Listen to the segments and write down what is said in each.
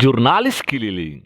Jurnalis keliling,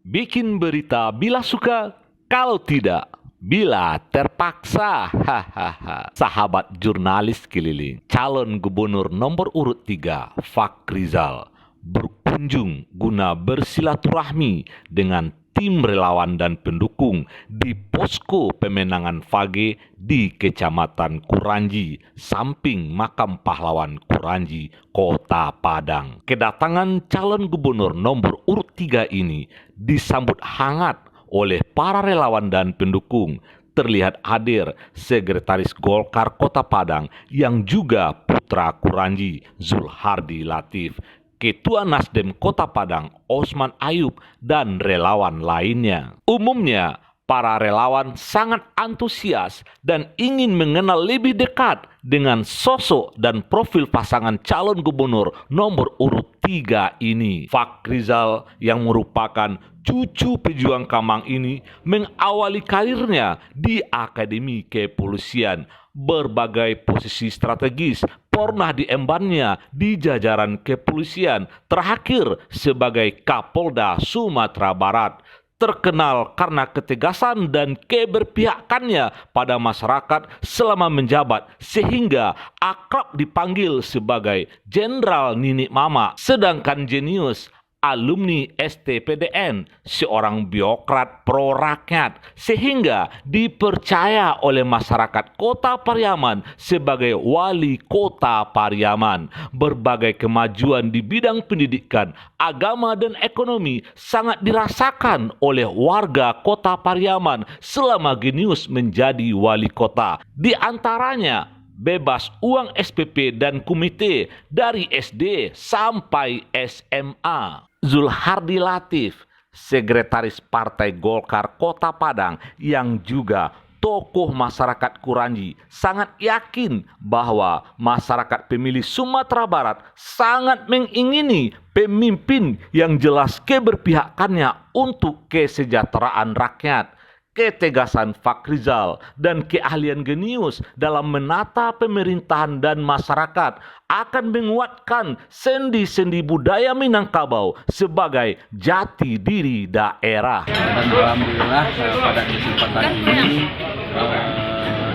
bikin berita bila suka, kalau tidak, bila terpaksa. Hahaha. Sahabat jurnalis keliling, calon gubernur nomor urut 3, Fakrizal, berkunjung guna bersilaturahmi dengan tim relawan dan pendukung di posko pemenangan Fage di Kecamatan Kuranji, samping makam pahlawan Kuranji, Kota Padang. Kedatangan calon gubernur nomor urut 3 ini disambut hangat oleh para relawan dan pendukung. Terlihat hadir Sekretaris Golkar Kota Padang yang juga putra Kuranji, Zulhardi Latif, Ketua Nasdem Kota Padang, Osman Ayub, dan relawan lainnya. Umumnya, para relawan sangat antusias dan ingin mengenal lebih dekat dengan sosok dan profil pasangan calon gubernur nomor urut 3 ini. Fakrizal yang merupakan cucu pejuang Kamang ini mengawali karirnya di Akademi Kepolisian. Berbagai posisi strategis pernah diembannya di jajaran kepolisian, terakhir sebagai Kapolda Sumatera Barat. Terkenal karena ketegasan dan keberpihakannya pada masyarakat selama menjabat, sehingga akrab dipanggil sebagai Jenderal Ninik Mama. Sedangkan jenius, alumni STPDN, seorang birokrat pro rakyat, sehingga dipercaya oleh masyarakat Kota Pariaman sebagai wali Kota Pariaman. Berbagai kemajuan di bidang pendidikan, agama, dan ekonomi sangat dirasakan oleh warga Kota Pariaman selama Genius menjadi wali kota. Di antaranya bebas uang SPP dan komite dari SD sampai SMA. Zulhardi Latif, Sekretaris Partai Golkar Kota Padang yang juga tokoh masyarakat Kuranji, sangat yakin bahwa masyarakat pemilih Sumatera Barat sangat mengingini pemimpin yang jelas keberpihakannya untuk kesejahteraan rakyat. Ketegasan Fakrizal dan keahlian Genius dalam menata pemerintahan dan masyarakat akan menguatkan sendi-sendi budaya Minangkabau sebagai jati diri daerah. Dan alhamdulillah pada kesempatan ini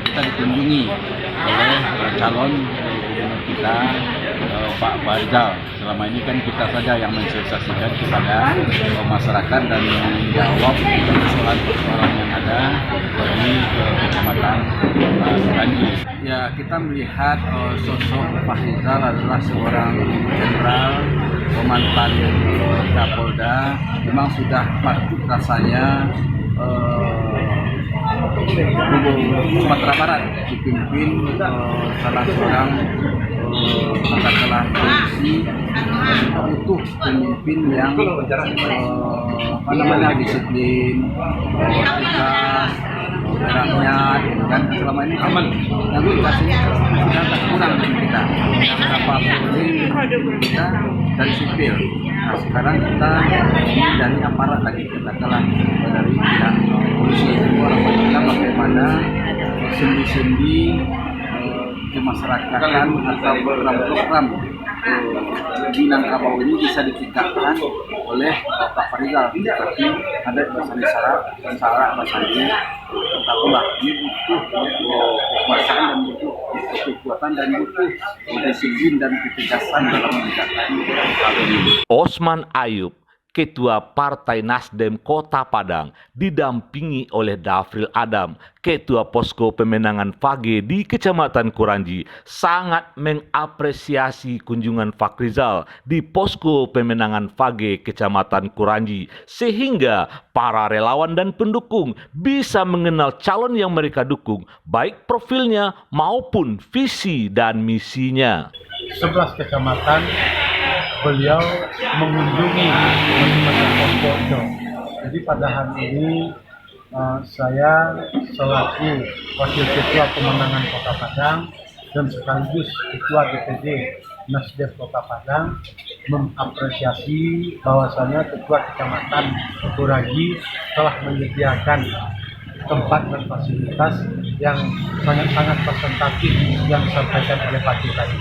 kita dikunjungi oleh calon gubernur kita, Pak Fakrizal. Selama ini kan kita saja yang mensosialisasikan kepada masyarakat dan menjawab persoalan-persoalan yang ada di Kecamatan Kuranji. Ya, kita melihat sosok Fakrizal adalah seorang jenderal, mantan Kapolda, memang sudah patut rasanya Sumatera Barat dipimpin salah seorang katakanlah polisi, butuh pemimpin yang disiplin, tegas, rakyat, dan selama ini aman. Yang dikasihnya sangat kurang dari kita. Apa boleh kita dari sipil. Nah, sekarang kita dari aparat lagi, katakanlah dari pihak polisi. Kita bagaimana sendi-sendi kemasyarakatan atau program-program Minangkabau ini bisa ditingkatkan oleh Pak Fakrizal. Tapi ada masalah rasanya, tahulah ini butuh kekuasaan dan butuh kekuatan dan butuh disiplin dan ketegasan dalam menegakkan hal ini. Osman Ayub, Ketua Partai Nasdem Kota Padang, didampingi oleh Dafril Adam, Ketua Posko Pemenangan Fage di Kecamatan Kuranji, sangat mengapresiasi kunjungan Fakrizal di Posko Pemenangan Fage Kecamatan Kuranji, sehingga para relawan dan pendukung bisa mengenal calon yang mereka dukung, baik profilnya maupun visi dan misinya. 11 kecamatan beliau mengunjungi masing-masing posko itu. Jadi pada hari ini saya selaku Wakil Ketua Pemenangan Kota Padang dan sekaligus Ketua DPD Nasdem Kota Padang mengapresiasi bahwasanya Ketua Kecamatan Kuranji telah menyediakan tempat dan fasilitas yang sangat-sangat presentatif yang disampaikan oleh Pak tadi.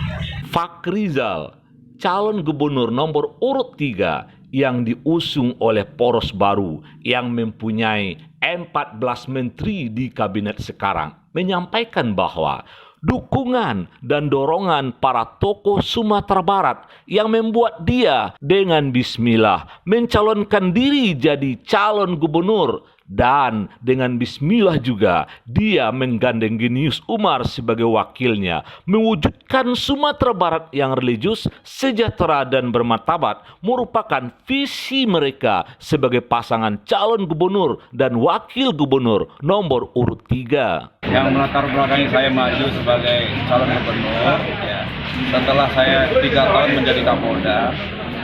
Fakrizal, calon gubernur nomor urut 3 yang diusung oleh poros baru yang mempunyai 14 menteri di kabinet sekarang menyampaikan bahwa dukungan dan dorongan para tokoh Sumatera Barat yang membuat dia dengan bismillah mencalonkan diri jadi calon gubernur, dan dengan bismillah juga dia menggandeng Genius Umar sebagai wakilnya, mewujudkan Sumatera Barat yang religius, sejahtera dan bermartabat merupakan visi mereka sebagai pasangan calon gubernur dan wakil gubernur nomor urut 3. Yang melatar belakangi saya maju sebagai calon gubernur, ya, setelah saya 3 tahun menjadi Kapolda,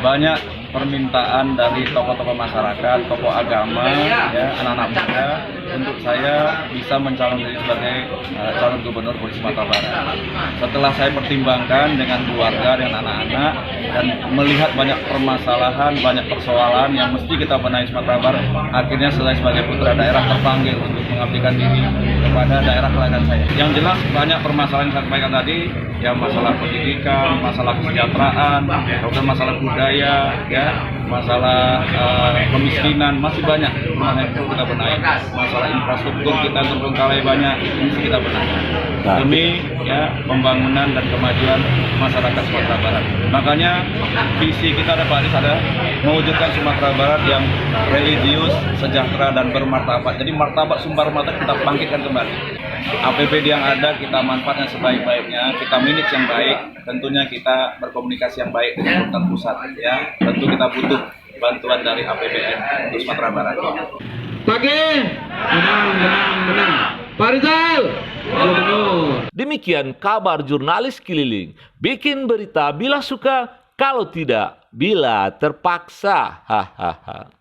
banyak permintaan dari tokoh-tokoh masyarakat, tokoh agama, ya, anak-anak muda untuk saya bisa mencalon diri sebagai calon gubernur Provinsi Sumatera Barat. Setelah saya pertimbangkan dengan keluarga dan anak-anak dan melihat banyak permasalahan, banyak persoalan yang mesti kita benahi Sumatera Barat, akhirnya saya sebagai putra daerah terpanggil untuk mengabdikan diri kepada daerah kelahiran saya. Yang jelas banyak permasalahan yang saya sampaikan tadi, ya, masalah pendidikan, masalah kesejahteraan, kemudian masalah budaya, ya, masalah kemiskinan, masih banyak yang perlu kita benahi. Masalah infrastruktur kita terbengkalai banyak, ini mesti kita benahi demi, ya, pembangunan dan kemajuan masyarakat Sumatera Barat. Makanya visi kita ada Pak Anies adalah mewujudkan Sumatera Barat yang religius, sejahtera dan bermartabat. Jadi martabat sumber martabat kita bangkitkan kembali. APBD yang ada kita manfaatkan sebaik-baiknya, kita manage yang baik, tentunya kita berkomunikasi yang baik dengan pemerintah pusat, ya. Tentu kita butuh bantuan dari APBN untuk Sumatera Barat. Pagi, menang. Pak Rizal, gubernur. Demikian kabar jurnalis keliling. Bikin berita bila suka, kalau tidak bila terpaksa. Hahaha.